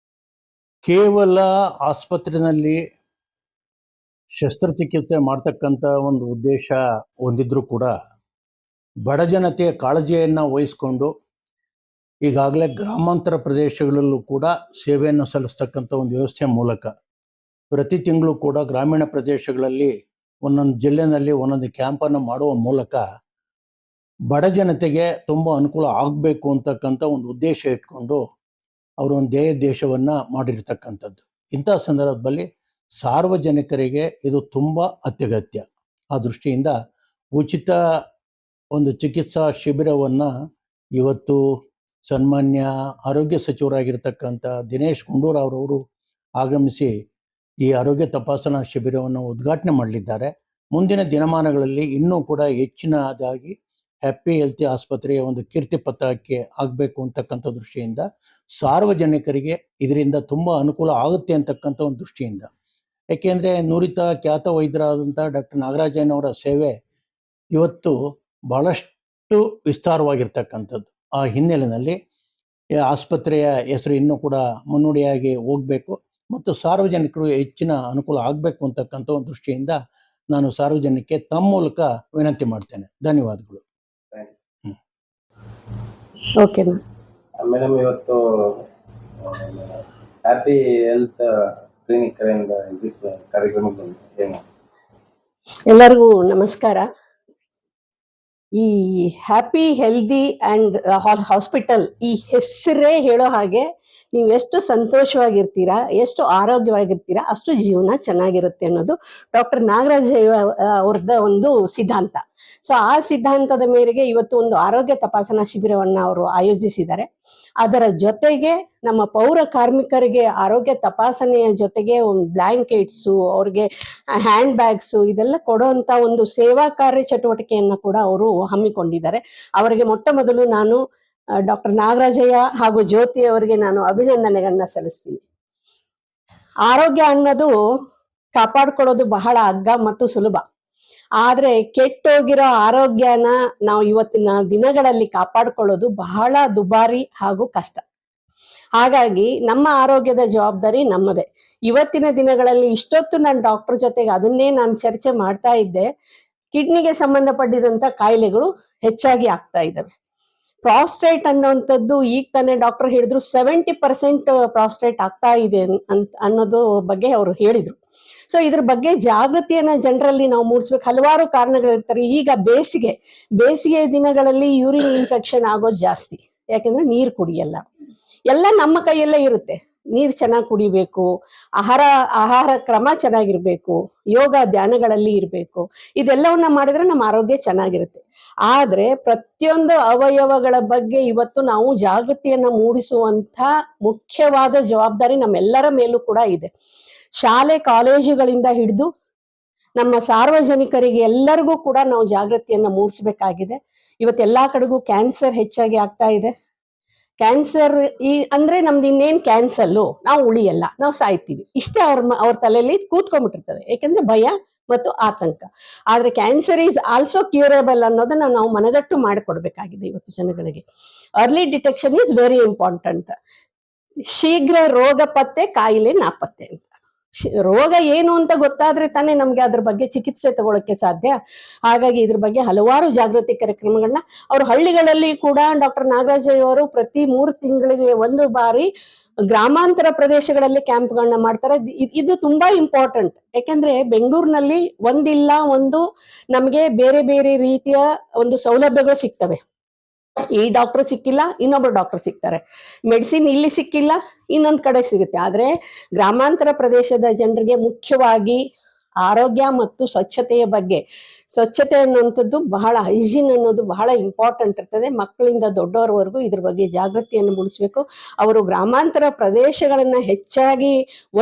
ಕೇವಲ ಆಸ್ಪತ್ರೆಯಲ್ಲಿ ಶಸ್ತ್ರಚಿಕಿತ್ಸೆ ಮಾಡ್ತಕ್ಕಂಥ ಒಂದು ಉದ್ದೇಶ ಹೊಂದಿದ್ರೂ ಕೂಡ ಬಡ ಜನತೆಯ ಕಾಳಜಿಯನ್ನು ವಹಿಸ್ಕೊಂಡು ಈಗಾಗಲೇ ಗ್ರಾಮಾಂತರ ಪ್ರದೇಶಗಳಲ್ಲೂ ಕೂಡ ಸೇವೆಯನ್ನು ಸಲ್ಲಿಸ್ತಕ್ಕಂಥ ಒಂದು ವ್ಯವಸ್ಥೆಯ ಮೂಲಕ ಪ್ರತಿ ತಿಂಗಳು ಕೂಡ ಗ್ರಾಮೀಣ ಪ್ರದೇಶಗಳಲ್ಲಿ ಒಂದೊಂದು ಜಿಲ್ಲೆಯಲ್ಲಿ ಒಂದೊಂದು ಕ್ಯಾಂಪನ್ನು ಮಾಡುವ ಮೂಲಕ ಬಡ ಜನತೆಗೆ ತುಂಬ ಅನುಕೂಲ ಆಗಬೇಕು ಅಂತಕ್ಕಂಥ ಒಂದು ಉದ್ದೇಶ ಇಟ್ಕೊಂಡು ಅವರು ಒಂದು ದೇಶವನ್ನು ಮಾಡಿರ್ತಕ್ಕಂಥದ್ದು. ಇಂಥ ಸಂದರ್ಭದಲ್ಲಿ ಸಾರ್ವಜನಿಕರಿಗೆ ಇದು ತುಂಬ ಅತ್ಯಗತ್ಯ. ಆ ದೃಷ್ಟಿಯಿಂದ ಉಚಿತ ಒಂದು ಚಿಕಿತ್ಸಾ ಶಿಬಿರವನ್ನು ಇವತ್ತು ಸನ್ಮಾನ್ಯ ಆರೋಗ್ಯ ಸಚಿವರಾಗಿರ್ತಕ್ಕಂಥ ದಿನೇಶ್ ಗುಂಡೂರಾವ್ ಅವರು ಆಗಮಿಸಿ ಈ ಆರೋಗ್ಯ ತಪಾಸಣಾ ಶಿಬಿರವನ್ನು ಉದ್ಘಾಟನೆ ಮಾಡಲಿದ್ದಾರೆ. ಮುಂದಿನ ದಿನಮಾನಗಳಲ್ಲಿ ಇನ್ನೂ ಕೂಡ ಹೆಚ್ಚಿನದಾಗಿ ಹ್ಯಾಪಿ ಹೆಲ್ತಿ ಆಸ್ಪತ್ರೆಯ ಒಂದು ಕೀರ್ತಿ ಪತ್ರಕ್ಕೆ ಆಗಬೇಕು ಅಂತಕ್ಕಂಥ ದೃಷ್ಟಿಯಿಂದ ಸಾರ್ವಜನಿಕರಿಗೆ ಇದರಿಂದ ತುಂಬ ಅನುಕೂಲ ಆಗುತ್ತೆ ಅಂತಕ್ಕಂಥ ಒಂದು ದೃಷ್ಟಿಯಿಂದ, ಏಕೆಂದರೆ ನುರಿತ ಖ್ಯಾತ ವೈದ್ಯರಾದಂಥ ಡಾಕ್ಟರ್ ನಾಗರಾಜಯ್ಯನವರ ಸೇವೆ ಇವತ್ತು ಬಹಳಷ್ಟು ವಿಸ್ತಾರವಾಗಿರ್ತಕ್ಕಂಥದ್ದು. ಆ ಹಿನ್ನೆಲೆಯಲ್ಲಿ ಆಸ್ಪತ್ರೆಯ ಹೆಸರು ಇನ್ನೂ ಕೂಡ ಮುನ್ನುಡಿಯಾಗಿ ಹೋಗಬೇಕು ಮತ್ತು ಸಾರ್ವಜನಿಕರು ಹೆಚ್ಚಿನ ಅನುಕೂಲ ಆಗಬೇಕು ಅಂತಕ್ಕಂಥ ಒಂದು ದೃಷ್ಟಿಯಿಂದ ನಾನು ಸಾರ್ವಜನಿಕರಿಗೆ ತಮ್ಮ ಮೂಲಕ ವಿನಂತಿ ಮಾಡ್ತೇನೆ. ಧನ್ಯವಾದಗಳು. ಓಕೆ ಮೇಡಮ್, ಇವತ್ತು ಹ್ಯಾಪಿ ಹೆಲ್ತ್ ಕ್ಲಿನಿಕ್ ಕಡೆಯಿಂದ ಇದಕ್ಕೆ ಕಾರ್ಯಕ್ರಮಕ್ಕೆ ಏನು? ಎಲ್ಲರಿಗೂ ನಮಸ್ಕಾರ. ಈ ಹ್ಯಾಪಿ ಹೆಲ್ದಿ ಅಂಡ್ ಹಾಸ್ಪಿಟಲ್ ಈ ಹೆಸರೇ ಹೇಳೋ ಹಾಗೆ ನೀವು ಎಷ್ಟು ಸಂತೋಷವಾಗಿರ್ತೀರಾ, ಎಷ್ಟು ಆರೋಗ್ಯವಾಗಿರ್ತೀರಾ, ಅಷ್ಟು ಜೀವನ ಚೆನ್ನಾಗಿರುತ್ತೆ ಅನ್ನೋದು ಡಾಕ್ಟರ್ ನಾಗರಾಜ್ ಅವ್ರದ ಒಂದು ಸಿದ್ಧಾಂತ. ಸೊ ಆ ಸಿದ್ಧಾಂತದ ಮೇರೆಗೆ ಇವತ್ತು ಒಂದು ಆರೋಗ್ಯ ತಪಾಸಣಾ ಶಿಬಿರವನ್ನು ಅವರು ಆಯೋಜಿಸಿದ್ದಾರೆ. ಅದರ ಜೊತೆಗೆ ನಮ್ಮ ಪೌರ ಕಾರ್ಮಿಕರಿಗೆ ಆರೋಗ್ಯ ತಪಾಸಣೆಯ ಜೊತೆಗೆ ಒಂದು ಬ್ಲ್ಯಾಂಕೆಟ್ಸು, ಅವ್ರಿಗೆ ಹ್ಯಾಂಡ್ ಬ್ಯಾಗ್ಸು ಇದೆಲ್ಲ ಕೊಡುವಂಥ ಒಂದು ಸೇವಾ ಕಾರ್ಯ ಚಟುವಟಿಕೆಯನ್ನು ಕೂಡ ಅವರು ಹಮ್ಮಿಕೊಂಡಿದ್ದಾರೆ. ಅವರಿಗೆ ಮೊಟ್ಟ ಮೊದಲು ನಾನು ಡಾಕ್ಟರ್ ನಾಗರಾಜಯ್ಯ ಹಾಗೂ ಜ್ಯೋತಿ ಅವರಿಗೆ ನಾನು ಅಭಿನಂದನೆಗಳನ್ನ ಸಲ್ಲಿಸ್ತೀನಿ. ಆರೋಗ್ಯ ಅನ್ನೋದು ಕಾಪಾಡ್ಕೊಳ್ಳೋದು ಬಹಳ ಅಗ್ಗ ಮತ್ತು ಸುಲಭ. ಆದ್ರೆ ಕೆಟ್ಟೋಗಿರೋ ಆರೋಗ್ಯನ ನಾವು ಇವತ್ತಿನ ದಿನಗಳಲ್ಲಿ ಕಾಪಾಡ್ಕೊಳ್ಳೋದು ಬಹಳ ದುಬಾರಿ ಹಾಗೂ ಕಷ್ಟ. ಹಾಗಾಗಿ ನಮ್ಮ ಆರೋಗ್ಯದ ಜವಾಬ್ದಾರಿ ನಮ್ಮದೇ. ಇವತ್ತಿನ ದಿನಗಳಲ್ಲಿ ಇಷ್ಟೊತ್ತು ನಾನು ಡಾಕ್ಟರ್ ಜೊತೆಗೆ ಅದನ್ನೇ ನಾನು ಚರ್ಚೆ ಮಾಡ್ತಾ ಇದ್ದೆ. ಕಿಡ್ನಿಗೆ ಸಂಬಂಧಪಟ್ಟಿದಂತ ಕಾಯಿಲೆಗಳು ಹೆಚ್ಚಾಗಿ ಆಗ್ತಾ ಇದ್ದಾವೆ. ಪ್ರಾಸ್ಟೇಟ್ ಅನ್ನೋಂಥದ್ದು ಈಗ ತಾನೇ ಡಾಕ್ಟರ್ ಹೇಳಿದ್ರು 70% ಪ್ರಾಸ್ಟೇಟ್ ಆಗ್ತಾ ಇದೆ ಅಂತ ಅನ್ನೋದು ಬಗ್ಗೆ ಅವರು ಹೇಳಿದ್ರು. ಸೊ ಇದ್ರ ಬಗ್ಗೆ ಜಾಗೃತಿಯನ್ನ ಜನರಲ್ಲಿ ನಾವು ಮೂಡಿಸ್ಬೇಕು. ಹಲವಾರು ಕಾರಣಗಳಿರ್ತಾರೆ. ಈಗ ಬೇಸಿಗೆ ದಿನಗಳಲ್ಲಿ ಯೂರಿನ್ ಇನ್ಫೆಕ್ಷನ್ ಆಗೋದು ಜಾಸ್ತಿ. ಯಾಕೆಂದ್ರೆ ನೀರು ಕುಡಿಯಲ್ಲ. ಎಲ್ಲ ನಮ್ಮ ಕೈಯಲ್ಲೇ ಇರುತ್ತೆ. ನೀರು ಚೆನ್ನಾಗಿ ಕುಡಿಬೇಕು, ಆಹಾರ ಕ್ರಮ ಚೆನ್ನಾಗಿರ್ಬೇಕು, ಯೋಗ ಧ್ಯಾನಗಳಲ್ಲಿ ಇರಬೇಕು. ಇದೆಲ್ಲವನ್ನ ಮಾಡಿದ್ರೆ ನಮ್ಮ ಆರೋಗ್ಯ ಚೆನ್ನಾಗಿರುತ್ತೆ. ಆದ್ರೆ ಪ್ರತಿಯೊಂದು ಅವಯವಗಳ ಬಗ್ಗೆ ಇವತ್ತು ನಾವು ಜಾಗೃತಿಯನ್ನ ಮೂಡಿಸುವಂತ ಮುಖ್ಯವಾದ ಜವಾಬ್ದಾರಿ ನಮ್ಮೆಲ್ಲರ ಮೇಲೂ ಕೂಡ ಇದೆ. ಶಾಲೆ ಕಾಲೇಜುಗಳಿಂದ ಹಿಡಿದು ನಮ್ಮ ಸಾರ್ವಜನಿಕರಿಗೆ ಎಲ್ಲರಿಗೂ ಕೂಡ ನಾವು ಜಾಗೃತಿಯನ್ನ ಮೂಡಿಸ್ಬೇಕಾಗಿದೆ. ಇವತ್ತು ಎಲ್ಲಾ ಕಡೆಗೂ ಕ್ಯಾನ್ಸರ್ ಹೆಚ್ಚಾಗಿ ಆಗ್ತಾ ಇದೆ. ಕ್ಯಾನ್ಸರ್ ಅಂದ್ರೆ ನಮ್ದು ಇನ್ನೇನ್ ಕ್ಯಾನ್ಸಲ್ಲು, ನಾವು ಉಳಿಯಲ್ಲ, ನಾವು ಸಾಯ್ತೀವಿ, ಇಷ್ಟೇ ಅವ್ರ ತಲೆಯಲ್ಲಿ ಕೂತ್ಕೊಂಡ್ಬಿಟ್ಟಿರ್ತದೆ. ಯಾಕೆಂದ್ರೆ ಭಯ ಮತ್ತು ಆತಂಕ. ಆದ್ರೆ ಕ್ಯಾನ್ಸರ್ ಈಸ್ ಆಲ್ಸೋ ಕ್ಯೂರಬಲ್ ಅನ್ನೋದನ್ನ ನಾವು ಮನದಟ್ಟು ಮಾಡಿಕೊಡ್ಬೇಕಾಗಿದೆ ಇವತ್ತು ಜನಗಳಿಗೆ. Early detection is very important. ಶೀಘ್ರ ರೋಗ ಪತ್ತೆ, ಕಾಯಿಲೆ ನಾಪತ್ತೆ ಅಂತ. ರೋಗ ಏನು ಅಂತ ಗೊತ್ತಾದ್ರೆ ತಾನೇ ನಮ್ಗೆ ಅದ್ರ ಬಗ್ಗೆ ಚಿಕಿತ್ಸೆ ತಗೊಳಕ್ಕೆ ಸಾಧ್ಯ. ಹಾಗಾಗಿ ಇದ್ರ ಬಗ್ಗೆ ಹಲವಾರು ಜಾಗೃತಿ ಕಾರ್ಯಕ್ರಮಗಳನ್ನ ಅವರು ಹಳ್ಳಿಗಳಲ್ಲಿ ಕೂಡ ಡಾಕ್ಟರ್ ನಾಗರಾಜ್ ಅವರು ಪ್ರತಿ 3 ತಿಂಗಳಿಗೆ 1 ಬಾರಿ ಗ್ರಾಮಾಂತರ ಪ್ರದೇಶಗಳಲ್ಲಿ ಕ್ಯಾಂಪ್ಗಳನ್ನ ಮಾಡ್ತಾರೆ. ಇದು ತುಂಬಾ ಇಂಪಾರ್ಟೆಂಟ್. ಯಾಕೆಂದ್ರೆ ಬೆಂಗಳೂರಿನಲ್ಲಿ ಒಂದಿಲ್ಲ ಒಂದು ನಮ್ಗೆ ಬೇರೆ ಬೇರೆ ರೀತಿಯ ಒಂದು ಸೌಲಭ್ಯಗಳು ಸಿಗ್ತವೆ. ಈ ಡಾಕ್ಟರ್ ಸಿಕ್ಕಿಲ್ಲ, ಇನ್ನೊಬ್ರು ಡಾಕ್ಟರ್ ಸಿಗ್ತಾರೆ. ಮೆಡಿಸಿನ್ ಇಲ್ಲಿ ಸಿಕ್ಕಿಲ್ಲ, ಇನ್ನೊಂದ್ ಕಡೆ ಸಿಗುತ್ತೆ. ಆದ್ರೆ ಗ್ರಾಮಾಂತರ ಪ್ರದೇಶದ ಜನರಿಗೆ ಮುಖ್ಯವಾಗಿ ಆರೋಗ್ಯ ಮತ್ತು ಸ್ವಚ್ಛತೆಯ ಬಗ್ಗೆ, ಸ್ವಚ್ಛತೆ ಅನ್ನುವಂಥದ್ದು ಬಹಳ, ಹೈಜೀನ್ ಅನ್ನೋದು ಬಹಳ ಇಂಪಾರ್ಟೆಂಟ್ ಇರ್ತದೆ. ಮಕ್ಕಳಿಂದ ದೊಡ್ಡವರವರೆಗೂ ಇದ್ರ ಬಗ್ಗೆ ಜಾಗೃತಿಯನ್ನು ಮೂಡಿಸ್ಬೇಕು. ಅವರು ಗ್ರಾಮಾಂತರ ಪ್ರದೇಶಗಳನ್ನ ಹೆಚ್ಚಾಗಿ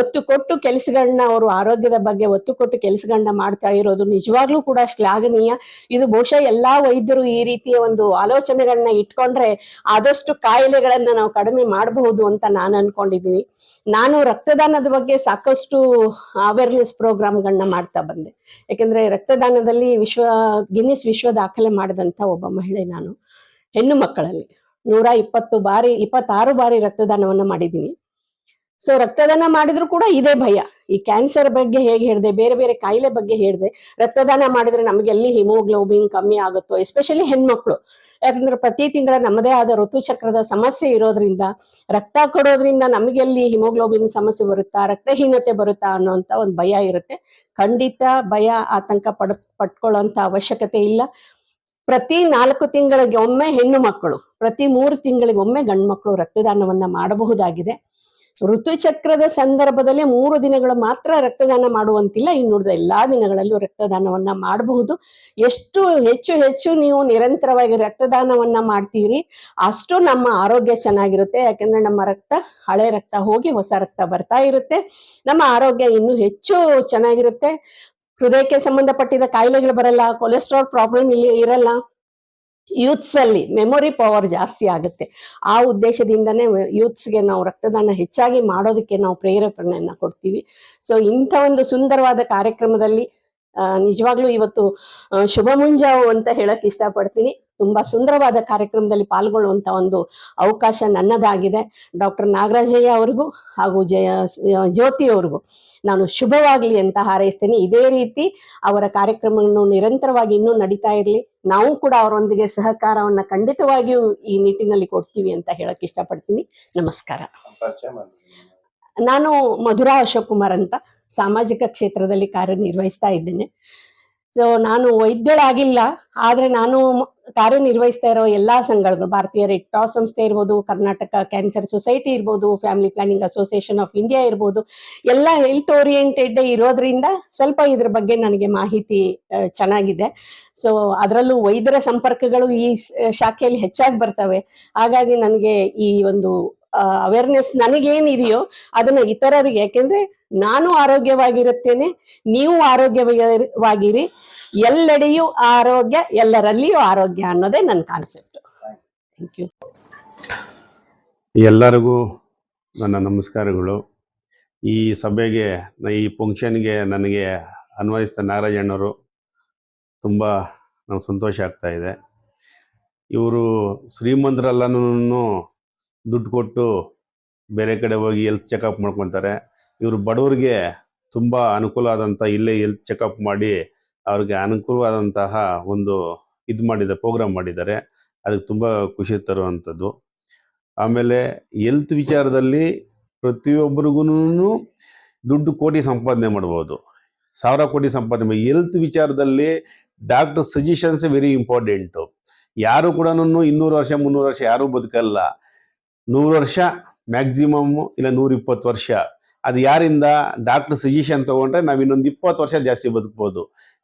ಒತ್ತು ಕೊಟ್ಟು ಕೆಲಸಗಳನ್ನ, ಅವರು ಆರೋಗ್ಯದ ಬಗ್ಗೆ ಒತ್ತು ಕೊಟ್ಟು ಕೆಲಸಗಳನ್ನ ಮಾಡ್ತಾ ಇರೋದು ನಿಜವಾಗ್ಲೂ ಕೂಡ ಶ್ಲಾಘನೀಯ. ಇದು ಬಹುಶಃ ಎಲ್ಲಾ ವೈದ್ಯರು ಈ ರೀತಿಯ ಒಂದು ಆಲೋಚನೆಗಳನ್ನ ಇಟ್ಕೊಂಡ್ರೆ ಆದಷ್ಟು ಕಾಯಿಲೆಗಳನ್ನ ನಾವು ಕಡಿಮೆ ಮಾಡಬಹುದು ಅಂತ ನಾನು ಅನ್ಕೊಂಡಿದ್ದೀನಿ. ನಾನು ರಕ್ತದಾನದ ಬಗ್ಗೆ ಸಾಕಷ್ಟು ಅವೇರ್ನೆಸ್ ಪ್ರೋಗ್ರಾಮ್ಗಳನ್ನ ಮಾಡ್ತಾ ಬಂದೆ. ಯಾಕೆಂದ್ರೆ ರಕ್ತದಾನದಲ್ಲಿ ಗಿನ್ನಿಸ್ ವಿಶ್ವ ದಾಖಲೆ ಮಾಡಿದಂತ ಒಬ್ಬ ಮಹಿಳೆ ನಾನು. ಹೆಣ್ಣು ಮಕ್ಕಳಲ್ಲಿ 26 ಬಾರಿ ರಕ್ತದಾನವನ್ನ ಮಾಡಿದ್ದೀನಿ. ಸೊ ರಕ್ತದಾನ ಮಾಡಿದ್ರು ಕೂಡ ಇದೇ ಭಯ. ಈ ಕ್ಯಾನ್ಸರ್ ಬಗ್ಗೆ ಹೇಗೆ ಹೇಳಿದೆ, ಬೇರೆ ಬೇರೆ ಕಾಯಿಲೆ ಬಗ್ಗೆ ಹೇಳಿದೆ. ರಕ್ತದಾನ ಮಾಡಿದ್ರೆ ನಮ್ಗೆ ಎಲ್ಲಿ ಹಿಮೋಗ್ಲೋಬಿನ್ ಕಮ್ಮಿ ಆಗುತ್ತೋ, ಎಸ್ಪೆಷಲಿ ಹೆಣ್ಮಕ್ಳು. ಯಾಕಂದ್ರೆ ಪ್ರತಿ ತಿಂಗಳ ನಮ್ಮದೇ ಆದ ಋತುಚಕ್ರದ ಸಮಸ್ಯೆ ಇರೋದ್ರಿಂದ, ರಕ್ತ ಕೊಡೋದ್ರಿಂದ ನಮಗೆಲ್ಲಿ ಹಿಮೋಗ್ಲೋಬಿನ್ ಸಮಸ್ಯೆ ಬರುತ್ತಾ, ರಕ್ತಹೀನತೆ ಬರುತ್ತಾ ಅನ್ನೋಂತ ಒಂದು ಭಯ ಇರುತ್ತೆ. ಖಂಡಿತ ಭಯ, ಆತಂಕ ಪಟ್ಕೊಳ್ಳೋಂತ ಅವಶ್ಯಕತೆ ಇಲ್ಲ. ಪ್ರತಿ 4 ತಿಂಗಳಿಗೆ ಒಮ್ಮೆ ಹೆಣ್ಣು ಮಕ್ಕಳು, ಪ್ರತಿ 3 ತಿಂಗಳಿಗೆ ಒಮ್ಮೆ ಗಂಡು ಮಕ್ಕಳು ರಕ್ತದಾನವನ್ನ ಮಾಡಬಹುದಾಗಿದೆ. ಋತುಚಕ್ರದ ಸಂದರ್ಭದಲ್ಲಿ 3 ದಿನಗಳು ಮಾತ್ರ ರಕ್ತದಾನ ಮಾಡುವಂತಿಲ್ಲ. ಇನ್ನುಳಿದ ಎಲ್ಲಾ ದಿನಗಳಲ್ಲೂ ರಕ್ತದಾನವನ್ನ ಮಾಡಬಹುದು. ಎಷ್ಟು ಹೆಚ್ಚು ನೀವು ನಿರಂತರವಾಗಿ ರಕ್ತದಾನವನ್ನ ಮಾಡ್ತೀರಿ ಅಷ್ಟು ನಮ್ಮ ಆರೋಗ್ಯ ಚೆನ್ನಾಗಿರುತ್ತೆ. ಯಾಕಂದ್ರೆ ನಮ್ಮ ಹಳೆ ರಕ್ತ ಹೋಗಿ ಹೊಸ ರಕ್ತ ಬರ್ತಾ ಇರುತ್ತೆ. ನಮ್ಮ ಆರೋಗ್ಯ ಇನ್ನೂ ಹೆಚ್ಚು ಚೆನ್ನಾಗಿರುತ್ತೆ. ಹೃದಯಕ್ಕೆ ಸಂಬಂಧಪಟ್ಟಿದ ಕಾಯಿಲೆಗಳು ಬರಲ್ಲ, ಕೊಲೆಸ್ಟ್ರಾಲ್ ಪ್ರಾಬ್ಲಮ್ ಇಲ್ಲಿ ಇರಲ್ಲ. ಯೂತ್ಸ್ ಅಲ್ಲಿ ಮೆಮೊರಿ ಪವರ್ ಜಾಸ್ತಿ ಆಗುತ್ತೆ. ಆ ಉದ್ದೇಶದಿಂದನೇ ಯೂತ್ಸ್ಗೆ ನಾವು ರಕ್ತದಾನ ಹೆಚ್ಚಾಗಿ ಮಾಡೋದಕ್ಕೆ ನಾವು ಪ್ರೇರೇಪಣೆಯನ್ನ ಕೊಡ್ತೀವಿ. ಸೊ ಇಂಥ ಒಂದು ಸುಂದರವಾದ ಕಾರ್ಯಕ್ರಮದಲ್ಲಿ ನಿಜವಾಗ್ಲೂ ಇವತ್ತು ಶುಭ ಮುಂಜಾವು ಅಂತ ಹೇಳಕ್ ಇಷ್ಟಪಡ್ತೀನಿ. ತುಂಬಾ ಸುಂದರವಾದ ಕಾರ್ಯಕ್ರಮದಲ್ಲಿ ಪಾಲ್ಗೊಳ್ಳುವಂತ ಒಂದು ಅವಕಾಶ ನನ್ನದಾಗಿದೆ. ಡಾಕ್ಟರ್ ನಾಗರಾಜಯ್ಯ ಅವ್ರಿಗೂ ಹಾಗೂ ಜ್ಯೋತಿ ಅವ್ರಿಗೂ ನಾನು ಶುಭವಾಗ್ಲಿ ಅಂತ ಹಾರೈಸ್ತೇನೆ. ಇದೇ ರೀತಿ ಅವರ ಕಾರ್ಯಕ್ರಮವನ್ನು ನಿರಂತರವಾಗಿ ಇನ್ನೂ ನಡೀತಾ ಇರ್ಲಿ. ನಾವು ಕೂಡ ಅವರೊಂದಿಗೆ ಸಹಕಾರವನ್ನ ಖಂಡಿತವಾಗಿಯೂ ಈ ನಿಟ್ಟಿನಲ್ಲಿ ಕೊಡ್ತೀವಿ ಅಂತ ಹೇಳಕ್ ಇಷ್ಟಪಡ್ತೀನಿ. ನಮಸ್ಕಾರ. ನಾನು ಮಧುರಾ ಅಶೋಕ್ ಕುಮಾರ್ ಅಂತ ಸಾಮಾಜಿಕ ಕ್ಷೇತ್ರದಲ್ಲಿ ಕಾರ್ಯನಿರ್ವಹಿಸ್ತಾ ಇದ್ದೇನೆ. ಸೊ ನಾನು ವೈದ್ಯಳಾಗಿಲ್ಲ, ಆದ್ರೆ ನಾನು ಕಾರ್ಯನಿರ್ವಹಿಸ್ತಾ ಇರೋ ಎಲ್ಲಾ ಸಂಘಗಳು, ಭಾರತೀಯ ರೆಡ್ ಕ್ರಾಸ್ ಸಂಸ್ಥೆ ಇರ್ಬೋದು, ಕರ್ನಾಟಕ ಕ್ಯಾನ್ಸರ್ ಸೊಸೈಟಿ ಇರ್ಬೋದು, family planning association of India ಇರ್ಬೋದು, ಎಲ್ಲ ಹೆಲ್ತ್ ಓರಿಯೆಂಟೆಡ್ ಇರೋದ್ರಿಂದ ಸ್ವಲ್ಪ ಇದ್ರ ಬಗ್ಗೆ ನನಗೆ ಮಾಹಿತಿ ಚೆನ್ನಾಗಿದೆ. ಸೊ ಅದರಲ್ಲೂ ವೈದ್ಯರ ಸಂಪರ್ಕಗಳು ಈ ಶಾಖೆಯಲ್ಲಿ ಹೆಚ್ಚಾಗಿ ಬರ್ತವೆ. ಹಾಗಾಗಿ ನನಗೆ ಈ ಒಂದು ಅವೇರ್ನೆಸ್ ನನಗೇನಿದೆಯೋ ಅದನ್ನ ಇತರರಿಗೆ, ಯಾಕೆಂದ್ರೆ ನಾನು ಆರೋಗ್ಯವಾಗಿರುತ್ತೇನೆ, ನೀವು ಆರೋಗ್ಯವಾಗಿರಿ, ಎಲ್ಲೆಡೆಯೂ ಆರೋಗ್ಯ, ಎಲ್ಲರಲ್ಲಿಯೂ ಆರೋಗ್ಯ ಅನ್ನೋದೇ ನನ್ನ ಕಾನ್ಸೆಪ್ಟ್. Thank you. ಎಲ್ಲರಿಗೂ ನನ್ನ ನಮಸ್ಕಾರಗಳು. ಈ ಸಭೆಗೆ, ಈ ಫಂಕ್ಷನ್ಗೆ ನನಗೆ ಅನ್ವಯಿಸಿದ ನಾಗರಾಜಣ್ಣವರು ತುಂಬ ನಂಗೆ ಸಂತೋಷ ಆಗ್ತಾ ಇದೆ. ಇವರು ಶ್ರೀಮಂತರೆಲ್ಲನೂ ದುಡ್ಡು ಕೊಟ್ಟು ಬೇರೆ ಕಡೆ ಹೋಗಿ ಹೆಲ್ತ್ ಚೆಕಪ್ ಮಾಡ್ಕೊತಾರೆ. ಇವರು ಬಡವರಿಗೆ ತುಂಬ ಅನುಕೂಲ ಆದಂಥ ಇಲ್ಲೇ ಹೆಲ್ತ್ ಚೆಕಪ್ ಮಾಡಿ ಅವ್ರಿಗೆ ಅನುಕೂಲವಾದಂತಹ ಒಂದು ಪ್ರೋಗ್ರಾಮ್ ಮಾಡಿದ್ದಾರೆ. ಅದಕ್ಕೆ ತುಂಬ ಖುಷಿ ತರುವಂಥದ್ದು. ಆಮೇಲೆ ಹೆಲ್ತ್ ವಿಚಾರದಲ್ಲಿ ಪ್ರತಿಯೊಬ್ಬರಿಗೂ ದುಡ್ಡು ಕೋಟಿ ಸಂಪಾದನೆ ಮಾಡ್ಬೋದು, 1000 ಕೋಟಿ ಸಂಪಾದನೆ ಮಾಡಿ. ಹೆಲ್ತ್ ವಿಚಾರದಲ್ಲಿ ಡಾಕ್ಟರ್ ಸಜೆಷನ್ಸ್ ವೆರಿ ಇಂಪಾರ್ಟೆಂಟು. ಯಾರು ಕೂಡ 200 ವರ್ಷ 300 ವರ್ಷ ಯಾರೂ ಬದುಕಲ್ಲ. 100 ವರ್ಷ ಮ್ಯಾಕ್ಸಿಮಮ್, ಇಲ್ಲ 120 ವರ್ಷ. ಅದು ಯಾರಿಂದ? ಡಾಕ್ಟರ್ ಸಜೆಷನ್ ತೊಗೊಂಡ್ರೆ ನಾವು ಇನ್ನೊಂದು 20 ವರ್ಷ ಜಾಸ್ತಿ ಬದುಕ್ಬೋದು.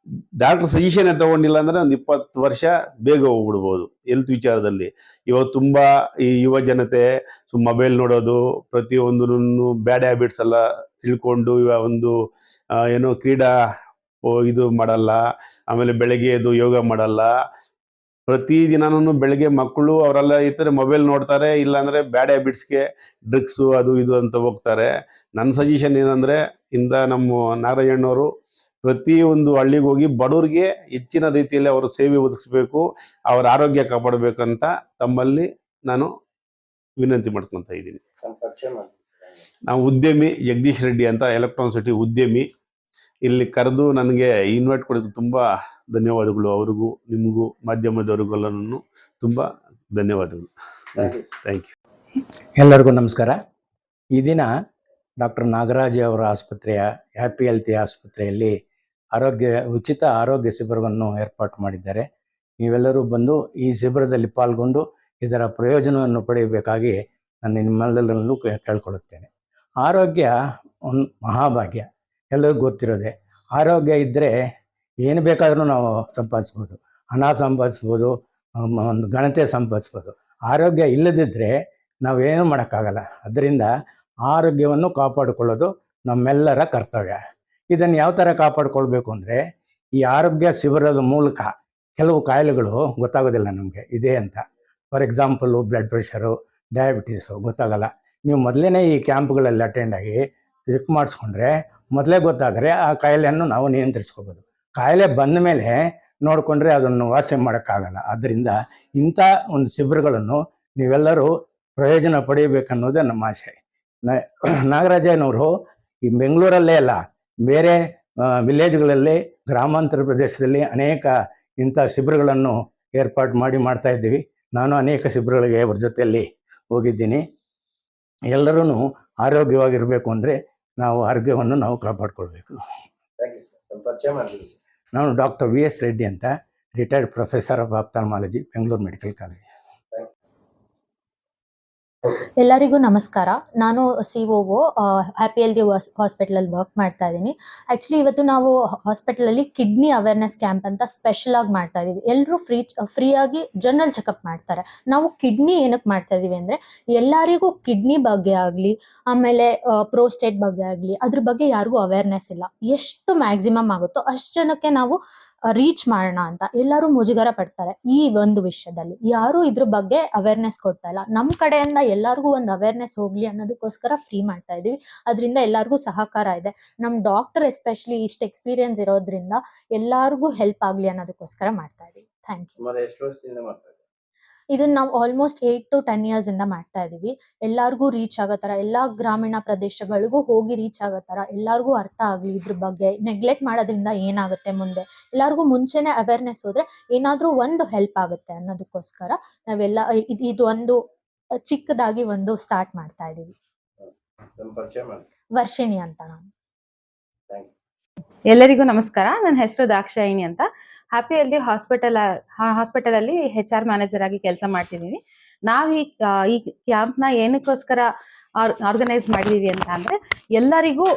ಡಾಕ್ಟರ್ ಸಜೆಷನ್ ತೊಗೊಂಡಿಲ್ಲ ಅಂದರೆ ಒಂದು 20 ವರ್ಷ ಬೇಗ ಹೋಗ್ಬಿಡ್ಬೋದು ಹೆಲ್ತ್ ವಿಚಾರದಲ್ಲಿ. ಇವತ್ತು ತುಂಬ ಈ ಯುವ ಜನತೆ ಮೊಬೈಲ್ ನೋಡೋದು, ಪ್ರತಿಯೊಂದನ್ನು ಬ್ಯಾಡ್ ಹ್ಯಾಬಿಟ್ಸ್ ಎಲ್ಲ ತಿಳ್ಕೊಂಡು ಒಂದು ಏನೋ ಕ್ರೀಡಾ ಇದು ಮಾಡಲ್ಲ. ಆಮೇಲೆ ಬೆಳಗ್ಗೆ ಎದ್ದು ಯೋಗ ಮಾಡಲ್ಲ. ಪ್ರತಿದಿನನೂ ಬೆಳಗ್ಗೆ ಮಕ್ಕಳು ಅವರೆಲ್ಲ ಈ ಥರ ಮೊಬೈಲ್ ನೋಡ್ತಾರೆ, ಇಲ್ಲಾಂದರೆ ಬ್ಯಾಡ್ ಹ್ಯಾಬಿಟ್ಸ್ಗೆ ಡ್ರಗ್ಸು ಅದು ಇದು ಅಂತ ಹೋಗ್ತಾರೆ. ನನ್ನ ಸಜೆಷನ್ ಏನಂದರೆ, ನಮ್ಮ ನಾಗರಾಜಣ್ಣವರು ಪ್ರತಿಯೊಂದು ಹಳ್ಳಿಗೆ ಹೋಗಿ ಬಡವ್ರಿಗೆ ಹೆಚ್ಚಿನ ರೀತಿಯಲ್ಲಿ ಅವರು ಸೇವೆ ಒದಗಿಸ್ಬೇಕು, ಅವರ ಆರೋಗ್ಯ ಕಾಪಾಡಬೇಕಂತ ತಮ್ಮಲ್ಲಿ ನಾನು ವಿನಂತಿ ಮಾಡ್ಕೊತಾ ಇದ್ದೀನಿ. ನಾವು ಉದ್ಯಮಿ ಜಗದೀಶ್ ರೆಡ್ಡಿ ಅಂತ, ಎಲೆಕ್ಟ್ರಾನಿಕ್ ಸಿಟಿ ಉದ್ಯಮಿ. ಇಲ್ಲಿ ಕರೆದು ನನಗೆ ಇನ್ವೈಟ್ ಕೊಡೋದಕ್ಕೆ ತುಂಬ ಧನ್ಯವಾದಗಳು. ಅವ್ರಿಗೂ ನಿಮಗೂ ಮಾಧ್ಯಮದವ್ರಿಗೆಲ್ಲನೂ ತುಂಬ ಧನ್ಯವಾದಗಳು. Thank you. ಎಲ್ಲರಿಗೂ ನಮಸ್ಕಾರ. ಈ ದಿನ ಡಾಕ್ಟರ್ ನಾಗರಾಜ್ ಅವರ ಆಸ್ಪತ್ರೆಯ ಹ್ಯಾಪಿ ಹೆಲ್ತಿ ಆಸ್ಪತ್ರೆಯಲ್ಲಿ ಉಚಿತ ಆರೋಗ್ಯ ಶಿಬಿರವನ್ನು ಏರ್ಪಾಟು ಮಾಡಿದ್ದಾರೆ. ನೀವೆಲ್ಲರೂ ಬಂದು ಈ ಶಿಬಿರದಲ್ಲಿ ಪಾಲ್ಗೊಂಡು ಇದರ ಪ್ರಯೋಜನವನ್ನು ಪಡೆಯಬೇಕಾಗಿ ನಾನು ನಿಮ್ಮೆಲ್ಲರಲ್ಲೂ ಕೇಳ್ಕೊಳ್ಳುತ್ತೇನೆ. ಆರೋಗ್ಯ ಒಂದು ಮಹಾಭಾಗ್ಯ, ಎಲ್ಲರಿಗೂ ಗೊತ್ತಿರೋದೆ. ಆರೋಗ್ಯ ಇದ್ದರೆ ಏನು ಬೇಕಾದರೂ ನಾವು ಸಂಪಾದಿಸ್ಬೋದು, ಹಣ ಸಂಪಾದಿಸ್ಬೋದು, ಒಂದು ಘನತೆ ಸಂಪಾದಿಸ್ಬೋದು. ಆರೋಗ್ಯ ಇಲ್ಲದಿದ್ದರೆ ನಾವೇನು ಮಾಡೋಕ್ಕಾಗಲ್ಲ. ಅದರಿಂದ ಆರೋಗ್ಯವನ್ನು ಕಾಪಾಡಿಕೊಳ್ಳೋದು ನಮ್ಮೆಲ್ಲರ ಕರ್ತವ್ಯ. ಇದನ್ನು ಯಾವ ಥರ ಕಾಪಾಡಿಕೊಳ್ಬೇಕು ಅಂದರೆ, ಈ ಆರೋಗ್ಯ ಶಿಬಿರದ ಮೂಲಕ ಕೆಲವು ಕಾಯಿಲೆಗಳು ಗೊತ್ತಾಗೋದಿಲ್ಲ ನಮಗೆ ಇದೆ ಅಂತ. For example blood pressure, diabetes ಗೊತ್ತಾಗಲ್ಲ. ನೀವು ಮೊದಲೇ ಈ ಕ್ಯಾಂಪ್ಗಳಲ್ಲಿ ಅಟೆಂಡ್ ಆಗಿ ಚೆಕ್ ಮಾಡಿಸ್ಕೊಂಡ್ರೆ, ಮೊದಲೇ ಗೊತ್ತಾದರೆ ಆ ಕಾಯಿಲೆಯನ್ನು ನಾವು ನಿಯಂತ್ರಿಸ್ಕೋಬೋದು. ಕಾಯಿಲೆ ಬಂದ ಮೇಲೆ ನೋಡಿಕೊಂಡ್ರೆ ಅದನ್ನು ವಾಸಿ ಮಾಡೋಕ್ಕಾಗಲ್ಲ. ಆದ್ದರಿಂದ ಇಂಥ ಒಂದು ಶಿಬಿರಗಳನ್ನು ನೀವೆಲ್ಲರೂ ಪ್ರಯೋಜನ ಪಡೆಯಬೇಕನ್ನೋದೇ ನಮ್ಮ ಆಸೆ. ನಾಗರಾಜನವರು ಈ ಬೆಂಗಳೂರಲ್ಲೇ ಅಲ್ಲ, ಬೇರೆ ವಿಲೇಜ್ಗಳಲ್ಲಿ, ಗ್ರಾಮಾಂತರ ಪ್ರದೇಶದಲ್ಲಿ ಅನೇಕ ಇಂಥ ಶಿಬಿರಗಳನ್ನು ಏರ್ಪಾಡು ಮಾಡ್ತಾ ಇದ್ದೀವಿ. ನಾನು ಅನೇಕ ಶಿಬಿರಗಳಿಗೆ ಅವ್ರ ಜೊತೆಯಲ್ಲಿ ಹೋಗಿದ್ದೀನಿ. ಎಲ್ಲರೂ ಆರೋಗ್ಯವಾಗಿರಬೇಕು ಅಂದರೆ ನಾವು ಆರೋಗ್ಯವನ್ನು ನಾವು ಕಾಪಾಡಿಕೊಳ್ಬೇಕು. ನಾನು ಡಾಕ್ಟರ್ VS ರೆಡ್ಡಿ ಅಂತ, retired professor of ophthalmology, Bengaluru medical college. ಎಲ್ಲರಿಗೂ ನಮಸ್ಕಾರ. ನಾನು COO ಹ್ಯಾಪಿ ಹೆಲ್ದಿ ಹಾಸ್ಪಿಟಲಲ್ಲಿ ವರ್ಕ್ ಮಾಡ್ತಾ ಇದ್ದೀನಿ. ಆ್ಯಕ್ಚುಲಿ ಇವತ್ತು ನಾವು ಹಾಸ್ಪಿಟಲಲ್ಲಿ ಕಿಡ್ನಿ ಅವೇರ್ನೆಸ್ ಕ್ಯಾಂಪ್ ಅಂತ ಸ್ಪೆಷಲ್ ಆಗಿ ಮಾಡ್ತಾ ಇದ್ದೀವಿ. ಎಲ್ಲರೂ ಫ್ರೀಯಾಗಿ ಜನರಲ್ ಚೆಕಪ್ ಮಾಡ್ತಾರೆ. ನಾವು ಕಿಡ್ನಿ ಏನಕ್ಕೆ ಮಾಡ್ತಾ ಇದ್ದೀವಿ ಅಂದರೆ, ಎಲ್ಲರಿಗೂ ಕಿಡ್ನಿ ಬಗ್ಗೆ ಆಗಲಿ, ಆಮೇಲೆ ಪ್ರೋಸ್ಟೇಟ್ ಬಗ್ಗೆ ಆಗಲಿ, ಅದ್ರ ಬಗ್ಗೆ ಯಾರಿಗೂ ಅವೇರ್ನೆಸ್ ಇಲ್ಲ. ಎಷ್ಟು ಮ್ಯಾಕ್ಸಿಮಮ್ ಆಗುತ್ತೋ ಅಷ್ಟು ಜನಕ್ಕೆ ನಾವು ರೀಚ್ ಮಾಡೋಣ ಅಂತ ಎಲ್ಲರೂ ಮುಜುಗರ ಪಡ್ತಾರೆ. ಈ ಒಂದು ವಿಷಯದಲ್ಲಿ ಯಾರು ಇದ್ರ ಬಗ್ಗೆ ಅವೇರ್ನೆಸ್ ಕೊಡ್ತಾ ಇಲ್ಲ. ನಮ್ಮ ಕಡೆಯಿಂದ ಎಲ್ಲರಿಗೂ ಒಂದು ಅವೇರ್ನೆಸ್ ಹೋಗ್ಲಿ ಅನ್ನೋದಕ್ಕೋಸ್ಕರ ಫ್ರೀ ಮಾಡ್ತಾ ಇದೀವಿ. ಅದರಿಂದ ಎಲ್ಲರಿಗೂ ಸಹಕಾರ ಇದೆ. ನಮ್ಮ ಡಾಕ್ಟರ್ ಎಸ್ಪೆಷಲಿ ಇಷ್ಟು ಎಕ್ಸ್ಪೀರಿಯನ್ಸ್ ಇರೋದ್ರಿಂದ ಎಲ್ಲರಿಗೂ ಹೆಲ್ಪ್ ಆಗಲಿ ಅನ್ನೋದಕ್ಕೋಸ್ಕರ ಮಾಡ್ತಾ ಇದೀವಿ. Thank you. ಇದನ್ನ ನಾವು ಆಲ್ಮೋಸ್ಟ್ 8 to 10 years ಇಂದ ಮಾಡ್ತಾ ಇದೀವಿ. ಎಲ್ಲರಿಗೂ ರೀಚ್ ಆಗೋ ಥರ, ಎಲ್ಲ ಗ್ರಾಮೀಣ ಪ್ರದೇಶಗಳಿಗೂ ಹೋಗಿ ರೀಚ್ ಆಗೋ ಥರ, ಎಲ್ಲರಿಗೂ ಅರ್ಥ ಆಗಲಿ ಇದ್ರ ಬಗ್ಗೆ. ನೆಗ್ಲೆಕ್ಟ್ ಮಾಡೋದ್ರಿಂದ ಏನಾಗುತ್ತೆ ಮುಂದೆ, ಎಲ್ಲರಿಗೂ ಮುಂಚೆನೆ ಅವೇರ್ನೆಸ್ ಹೋದ್ರೆ ಏನಾದರೂ ಒಂದು ಹೆಲ್ಪ್ ಆಗುತ್ತೆ ಅನ್ನೋದಕ್ಕೋಸ್ಕರ ನಾವೆಲ್ಲ ಇದು ಒಂದು ಚಿಕ್ಕದಾಗಿ ಒಂದು ಸ್ಟಾರ್ಟ್ ಮಾಡ್ತಾ ಇದೀವಿ. ವರ್ಷಿಣಿ ಅಂತ ನಾನು. ಎಲ್ಲರಿಗೂ ನಮಸ್ಕಾರ. ನನ್ನ ಹೆಸರು ದಾಕ್ಷಾಯಿಣಿ ಅಂತ. ಹ್ಯಾಪಿ ಹೆಲ್ದಿ ಹಾಸ್ಪಿಟಲ್ ಅಲ್ಲಿ HR ಮ್ಯಾನೇಜರ್ ಆಗಿ ಕೆಲಸ ಮಾಡ್ತಿದ್ದೀನಿ. ನಾವು ಈ ಕ್ಯಾಂಪ್ನ ಏನಕ್ಕೋಸ್ಕರ ಆರ್ಗನೈಸ್ ಮಾಡಿದೀವಿ ಅಂತ ಅಂದ್ರೆ, ಎಲ್ಲರಿಗೂ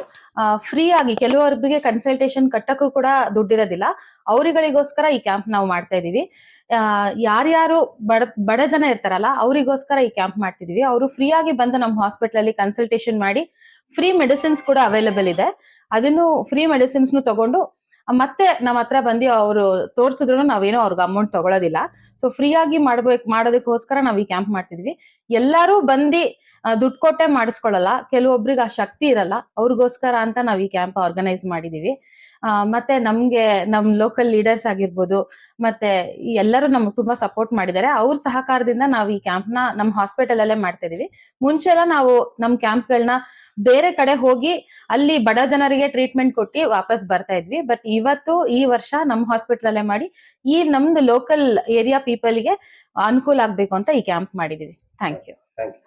ಫ್ರೀ ಆಗಿ, ಕೆಲವರಿಗೆ ಕನ್ಸಲ್ಟೇಷನ್ ಕಟ್ಟಕ್ಕೂ ಕೂಡ ದುಡ್ಡಿರೋದಿಲ್ಲ, ಅವರಿಗಳಿಗೋಸ್ಕರ ಈ ಕ್ಯಾಂಪ್ ನಾವು ಮಾಡ್ತಾ ಇದೀವಿ. ಯಾರ್ಯಾರು ಬಡ ಜನ ಇರ್ತಾರಲ್ಲ ಅವರಿಗೋಸ್ಕರ ಈ ಕ್ಯಾಂಪ್ ಮಾಡ್ತಿದೀವಿ. ಅವರು ಫ್ರೀ ಆಗಿ ಬಂದು ನಮ್ಮ ಹಾಸ್ಪಿಟಲ್ ಅಲ್ಲಿ ಕನ್ಸಲ್ಟೇಷನ್ ಮಾಡಿ, ಫ್ರೀ ಮೆಡಿಸಿನ್ಸ್ ಕೂಡ ಅವೈಲೇಬಲ್ ಇದೆ. ಅದನ್ನು ಫ್ರೀ ಮೆಡಿಸಿನ್ಸ್ನು ತಗೊಂಡು ಮತ್ತೆ ನಮ್ಮ ಹತ್ರ ಬಂದು ಅವರು ತೋರಿಸಿದ್ರು ನಾವೇನೋ ಅವ್ರಿಗೆ ಅಮೌಂಟ್ ತಗೊಳ್ಳೋದಿಲ್ಲ. ಸೊ ಫ್ರೀ ಆಗಿ ಮಾಡೋದಕ್ಕೋಸ್ಕರ ನಾವು ಈ ಕ್ಯಾಂಪ್ ಮಾಡ್ತಿದ್ವಿ. ಎಲ್ಲರೂ ಬಂದು ದುಡ್ಡು ಕೊಟ್ಟೆ ಮಾಡಿಸ್ಕೊಳ್ಳಲ್ಲ, ಕೆಲವೊಬ್ರಿಗೆ ಆ ಶಕ್ತಿ ಇರಲ್ಲ, ಅವ್ರಿಗೋಸ್ಕರ ಅಂತ ನಾವು ಈ ಕ್ಯಾಂಪ್ ಆರ್ಗನೈಸ್ ಮಾಡಿದೀವಿ. ಮತ್ತೆ ನಮ್ಗೆ ನಮ್ ಲೋಕಲ್ ಲೀಡರ್ಸ್ ಆಗಿರ್ಬೋದು, ಮತ್ತೆ ಎಲ್ಲರೂ ನಮ್ಗೆ ತುಂಬಾ ಸಪೋರ್ಟ್ ಮಾಡಿದ್ದಾರೆ. ಅವ್ರ ಸಹಕಾರದಿಂದ ನಾವು ಈ ಕ್ಯಾಂಪ್ನ ನಮ್ಮ ಹಾಸ್ಪಿಟಲ್ ಅಲ್ಲೇ ಮಾಡ್ತಾ ಇದೀವಿ. ಮುಂಚೆ ಎಲ್ಲ ನಾವು ನಮ್ಮ ಕ್ಯಾಂಪ್ಗಳನ್ನ ಬೇರೆ ಕಡೆ ಹೋಗಿ ಅಲ್ಲಿ ಬಡ ಜನರಿಗೆ ಟ್ರೀಟ್ಮೆಂಟ್ ಕೊಟ್ಟು ವಾಪಸ್ ಬರ್ತಾ ಇದ್ವಿ. ಬಟ್ ಈ ವರ್ಷ ನಮ್ಮ ಹಾಸ್ಪಿಟಲ್ ಅಲ್ಲೇ ಮಾಡಿ, ಈ ನಮ್ದು ಲೋಕಲ್ ಏರಿಯಾ ಪೀಪಲ್ಗೆ ಅನುಕೂಲ ಆಗ್ಬೇಕು ಅಂತ ಈ ಕ್ಯಾಂಪ್ ಮಾಡಿದೀವಿ. Thank you. Thank you.